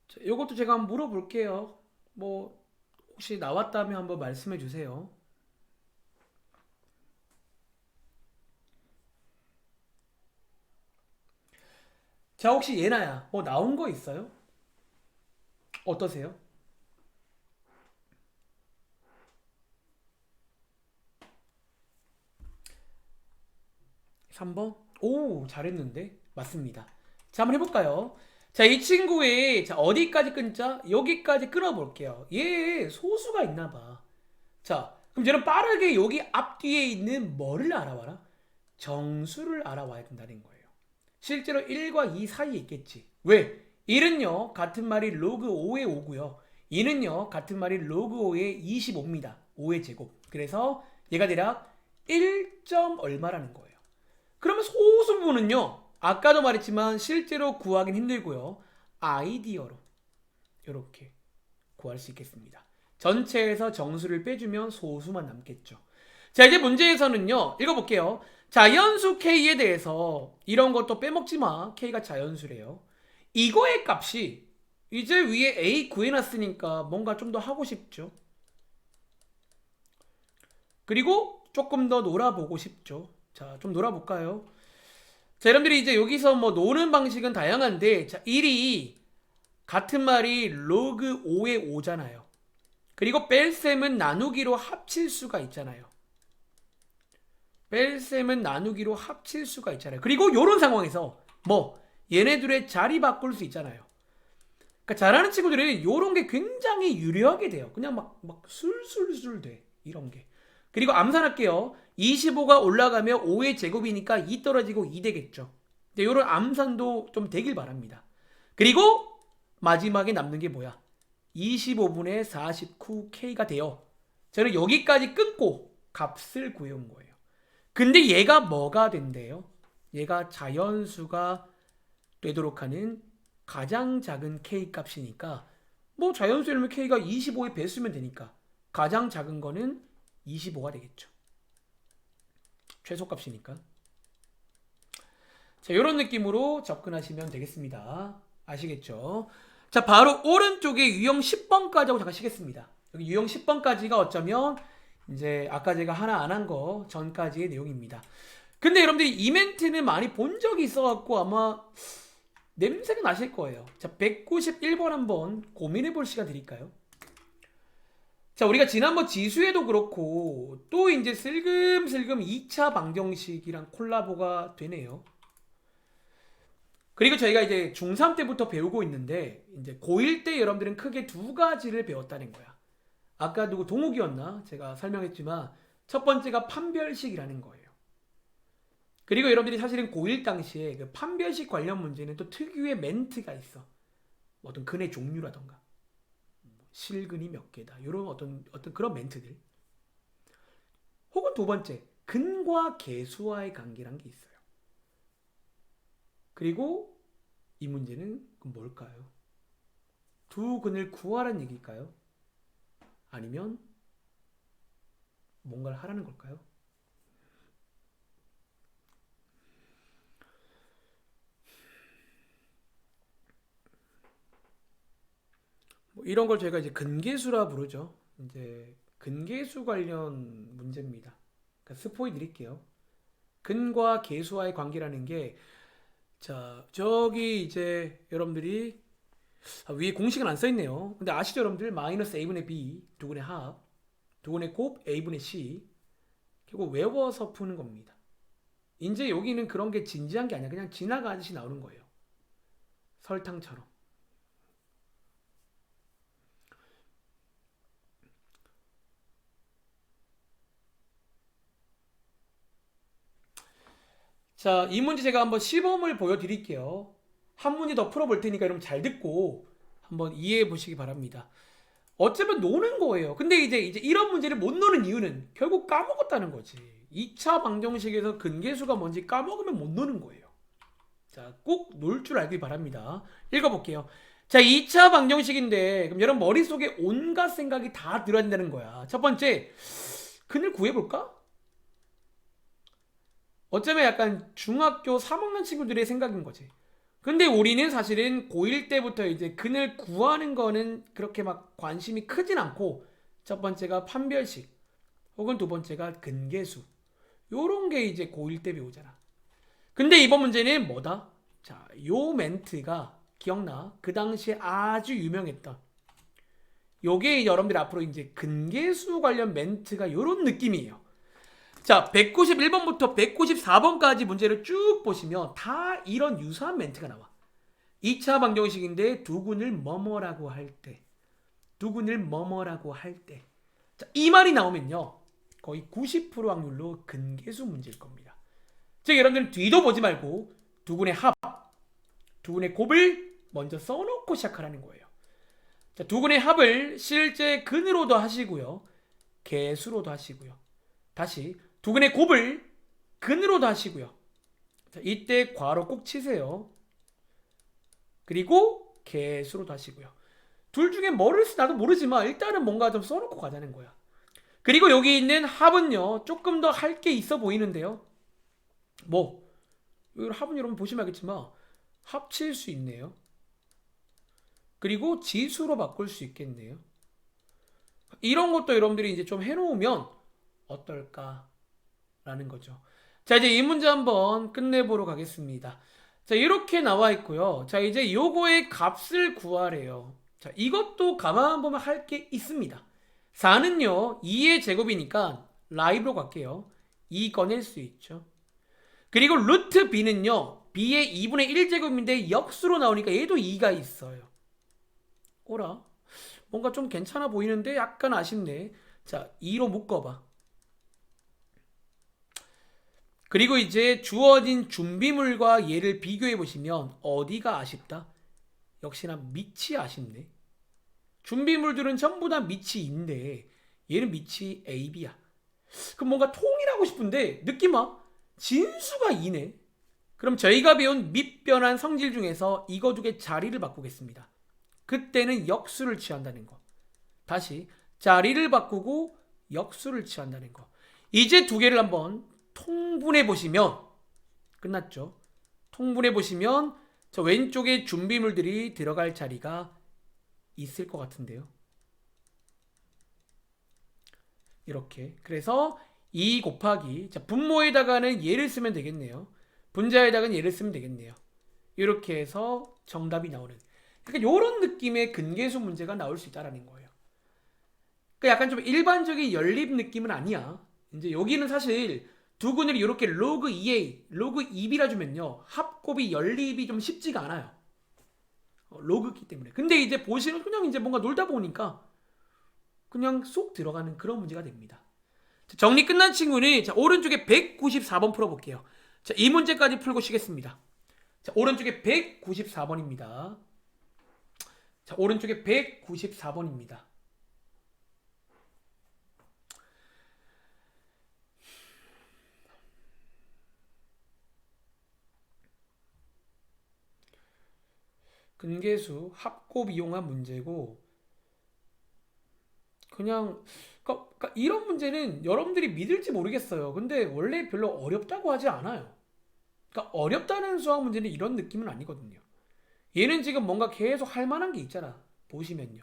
자, 요것도 제가 한번 물어볼게요. 뭐 혹시 나왔다면 한번 말씀해 주세요. 자, 혹시 예나야 뭐 나온 거 있어요? 어떠세요? 3번? 오, 잘했는데? 맞습니다. 자, 한번 해볼까요? 자, 이 친구의 자, 어디까지 끊자? 여기까지 끊어볼게요. 얘 소수가 있나봐. 자, 그럼 얘는 빠르게 여기 앞뒤에 있는 뭐를 알아와라? 정수를 알아와야 된다는 거예요. 실제로 1과 2 사이에 있겠지. 왜? 1은요, 같은 말이 로그 5의 5고요. 2는요, 같은 말이 로그 5의 25입니다. 5의 제곱. 그래서 얘가 대략 1점 얼마라는 거예요. 그러면 소수분은요, 아까도 말했지만 실제로 구하긴 힘들고요. 아이디어로 이렇게 구할 수 있겠습니다. 전체에서 정수를 빼주면 소수만 남겠죠. 자, 이제 문제에서는요, 읽어볼게요. 자연수 K에 대해서 이런 것도 빼먹지 마. K가 자연수래요. 이거의 값이 이제 위에 A 구해놨으니까 뭔가 좀 더 하고 싶죠. 그리고 조금 더 놀아보고 싶죠. 자, 좀 놀아볼까요? 자, 여러분들이 이제 여기서 뭐 노는 방식은 다양한데, 자, 1이 같은 말이 로그 5의 5잖아요. 그리고 뺄셈은 나누기로 합칠 수가 있잖아요. 뺄셈은 나누기로 합칠 수가 있잖아요. 그리고 이런 상황에서 뭐 얘네들의 자리 바꿀 수 있잖아요. 그러니까 잘하는 친구들은 이런 게 굉장히 유리하게 돼요. 그냥 막 술술술 돼. 이런 게. 그리고 암산할게요. 25가 올라가면 5의 제곱이니까 2 떨어지고 2 되겠죠. 이런 암산도 좀 되길 바랍니다. 그리고 마지막에 남는 게 뭐야? 25분의 49K가 돼요. 저는 여기까지 끊고 값을 구해온 거예요. 근데 얘가 뭐가 된대요? 얘가 자연수가 되도록 하는 가장 작은 K 값이니까 뭐 자연수라면 K가 25의 배수면 되니까 가장 작은 거는 25가 되겠죠. 최소값이니까. 자, 이런 느낌으로 접근하시면 되겠습니다. 아시겠죠? 자, 바로 오른쪽에 유형 10번까지 하고 잠깐 쉬겠습니다. 여기 유형 10번까지가 어쩌면 이제 아까 제가 하나 안 한 거 전까지의 내용입니다. 근데 여러분들이 이 멘트는 많이 본 적이 있어갖고 아마 냄새가 나실 거예요. 자, 191번 한번 고민해 볼 시간 드릴까요? 자, 우리가 지난번 지수에도 그렇고 또 이제 슬금슬금 2차 방정식이랑 콜라보가 되네요. 그리고 저희가 이제 중3 때부터 배우고 있는데 이제 고1 때 여러분들은 크게 두 가지를 배웠다는 거야. 아까 누구 동욱이었나? 제가 설명했지만 첫 번째가 판별식이라는 거예요. 그리고 여러분들이 사실은 고1 당시에 그 판별식 관련 문제는 또 특유의 멘트가 있어. 어떤 근의 종류라던가 실근이 몇 개다. 이런 어떤 그런 멘트들. 혹은 두 번째, 근과 계수와의 관계란 게 있어요. 그리고 이 문제는 뭘까요? 두 근을 구하라는 얘기일까요? 아니면 뭔가를 하라는 걸까요? 뭐 이런 걸 저희가 이제 근계수라 부르죠. 이제 근계수 관련 문제입니다. 그러니까 스포이 드릴게요. 근과 계수와의 관계라는 게, 자, 저기 이제 여러분들이 위에 공식은 안 써 있네요. 근데 아시죠, 여러분들? 마이너스 a분의 b 두근의 합, 두근의 곱 a분의 c, 결국 외워서 푸는 겁니다. 이제 여기는 그런 게 진지한 게 아니라 그냥 지나가듯이 나오는 거예요. 설탕처럼. 자, 이 문제 제가 한번 시범을 보여드릴게요. 한 문제 더 풀어볼 테니까 여러분 잘 듣고 한번 이해해 보시기 바랍니다. 어쩌면 노는 거예요. 근데 이제 이런 문제를 못 노는 이유는 결국 까먹었다는 거지. 2차 방정식에서 근계수가 뭔지 까먹으면 못 노는 거예요. 자, 꼭 놀 줄 알기 바랍니다. 읽어볼게요. 자, 2차 방정식인데 그럼 여러분 머릿속에 온갖 생각이 다 들어야 된다는 거야. 첫 번째, 근을 구해볼까? 어쩌면 약간 중학교 3학년 친구들의 생각인 거지. 근데 우리는 사실은 고1 때부터 이제 근을 구하는 거는 그렇게 막 관심이 크진 않고, 첫 번째가 판별식 혹은 두 번째가 근계수, 요런 게 이제 고1 때 배우잖아. 근데 이번 문제는 뭐다? 자, 요 멘트가 기억나? 그 당시에 아주 유명했던, 요게 여러분들 앞으로 이제 근계수 관련 멘트가 요런 느낌이에요. 자, 191번부터 194번까지 문제를 쭉 보시면 다 이런 유사한 멘트가 나와. 2차 방정식인데 두근을 뭐뭐라고 할 때, 두근을 뭐뭐라고 할 때. 자, 이 말이 나오면요, 거의 90% 확률로 근계수 문제일 겁니다. 즉 여러분들은 뒤도 보지 말고 두근의 합, 두근의 곱을 먼저 써놓고 시작하라는 거예요. 자, 두근의 합을 실제 근으로도 하시고요, 계수로도 하시고요. 다시 두근의 곱을 근으로도 하시고요. 자, 이때 괄호 꼭 치세요. 그리고 계수로도 하시고요. 둘 중에 뭐를 쓰 나도 모르지만 일단은 뭔가 좀 써놓고 가자는 거야. 그리고 여기 있는 합은요, 조금 더 할 게 있어 보이는데요. 뭐 이 합은 여러분 보시면 알겠지만 합칠 수 있네요. 그리고 지수로 바꿀 수 있겠네요. 이런 것도 여러분들이 이제 좀 해놓으면 어떨까라는 거죠. 자, 이제 이 문제 한번 끝내보러 가겠습니다. 자, 이렇게 나와 있고요. 자, 이제 요거의 값을 구하래요. 자, 이것도 가만 보면 할 게 있습니다. 4는요 2의 제곱이니까 라이브로 갈게요. 2 꺼낼 수 있죠. 그리고 루트 b는요 b의 2분의 1제곱인데 역수로 나오니까 얘도 2가 있어요. 오라, 뭔가 좀 괜찮아 보이는데 약간 아쉽네. 자, 2로 묶어봐. 그리고 이제 주어진 준비물과 얘를 비교해 보시면 어디가 아쉽다? 역시나 밑이 아쉽네. 준비물들은 전부 다 밑이 인데 얘는 밑이 AB야. 그럼 뭔가 통일하고 싶은데 느낌 와? 진수가 2네. 그럼 저희가 배운 밑변환 성질 중에서 이거 두 개 자리를 바꾸겠습니다. 그때는 역수를 취한다는 거. 다시 자리를 바꾸고 역수를 취한다는 거. 이제 두 개를 한번 통분해 보시면 끝났죠. 통분해 보시면 저 왼쪽에 준비물들이 들어갈 자리가 있을 것 같은데요. 이렇게. 그래서 2 곱하기, 자, 분모에다가는 얘를 쓰면 되겠네요. 분자에다가는 얘를 쓰면 되겠네요. 이렇게 해서 정답이 나오는. 그러니까 이런 느낌의 근계수 문제가 나올 수 있다는 거예요. 그러니까 약간 좀 일반적인 연립 느낌은 아니야. 이제 여기는 사실 두근을 이렇게 로그 2a, 로그 2b라 주면요, 합곱이 연립이 좀 쉽지가 않아요. 로그기 때문에. 근데 이제 보시면 그냥 이제 뭔가 놀다 보니까 그냥 쏙 들어가는 그런 문제가 됩니다. 정리 끝난 친구는 자, 오른쪽에 194번 풀어볼게요. 자, 이 문제까지 풀고 쉬겠습니다. 자, 오른쪽에 194번입니다. 자, 오른쪽에 194번입니다. 근계수 합곱 이용한 문제고 그냥 그러니까 이런 문제는 여러분들이 믿을지 모르겠어요. 근데 원래 별로 어렵다고 하지 않아요. 그러니까 어렵다는 수학 문제는 이런 느낌은 아니거든요. 얘는 지금 뭔가 계속 할 만한 게 있잖아. 보시면요.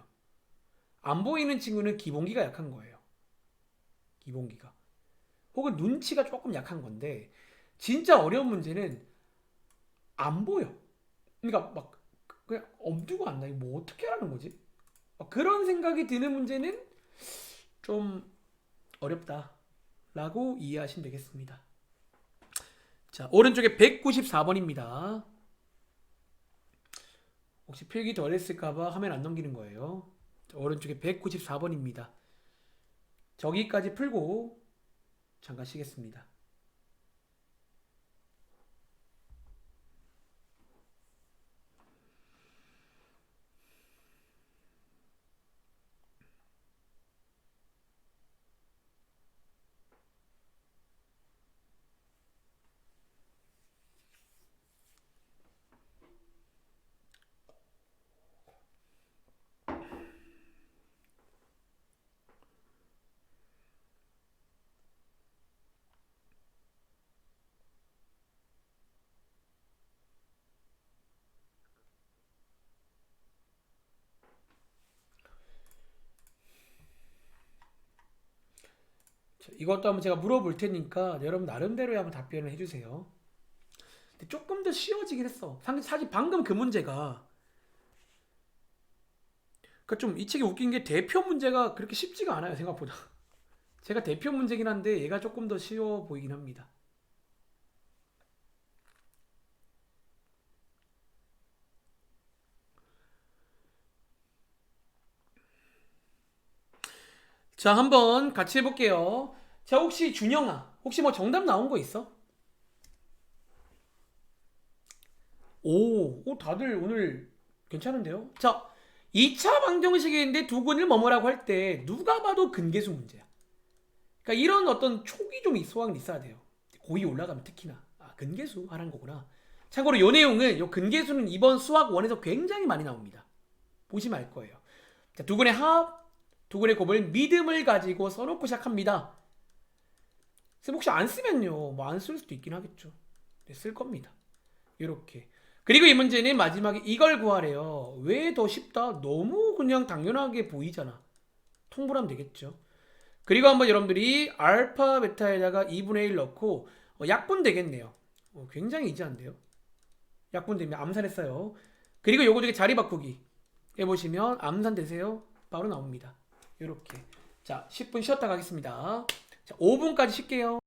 안 보이는 친구는 기본기가 약한 거예요. 기본기가. 혹은 눈치가 조금 약한 건데 진짜 어려운 문제는 안 보여. 그러니까 막 그냥 엄두가 안 나. 이거 뭐 어떻게 하라는 거지? 막 그런 생각이 드는 문제는 좀 어렵다라고 이해하시면 되겠습니다. 자, 오른쪽에 194번입니다. 혹시 필기 덜 했을까봐 화면 안 넘기는 거예요. 자, 오른쪽에 194번입니다. 저기까지 풀고 잠깐 쉬겠습니다. 자, 이것도 한번 제가 물어볼 테니까 여러분 나름대로 한번 답변을 해주세요. 근데 조금 더 쉬워지긴 했어. 사실 방금 그 문제가 그러니까 좀 이 책이 웃긴 게 대표 문제가 그렇게 쉽지가 않아요 생각보다. 제가 대표 문제긴 한데 얘가 조금 더 쉬워 보이긴 합니다. 자, 한번 같이 해볼게요. 자, 혹시 준영아, 혹시 뭐 정답 나온 거 있어? 오, 다들 오늘 괜찮은데요? 자, 2차 방정식인데 두근을 뭐뭐라고 할 때 누가 봐도 근계수 문제야. 그러니까 이런 어떤 촉이 좀 수학은 있어야 돼요. 고이 올라가면 특히나 근계수 하라는 거구나. 참고로 요 내용은 요 근계수는 이번 수학 원에서 굉장히 많이 나옵니다. 보시면 알 거예요. 자, 두근의 합, 두근의 곱을 믿음을 가지고 써놓고 시작합니다. 쌤 혹시 안 쓰면요, 뭐 안 쓸 수도 있긴 하겠죠. 네, 쓸 겁니다. 이렇게. 그리고 이 문제는 마지막에 이걸 구하래요. 왜 더 쉽다? 너무 그냥 당연하게 보이잖아. 통분하면 되겠죠. 그리고 한번 여러분들이 알파 베타에다가 2분의 1 넣고 약분 되겠네요. 굉장히 이지한데요. 약분 되면 암산했어요. 그리고 요거 중에 자리 바꾸기 해보시면 암산 되세요. 바로 나옵니다. 이렇게. 자, 10분 쉬었다 가겠습니다. 자, 5분까지 쉴게요.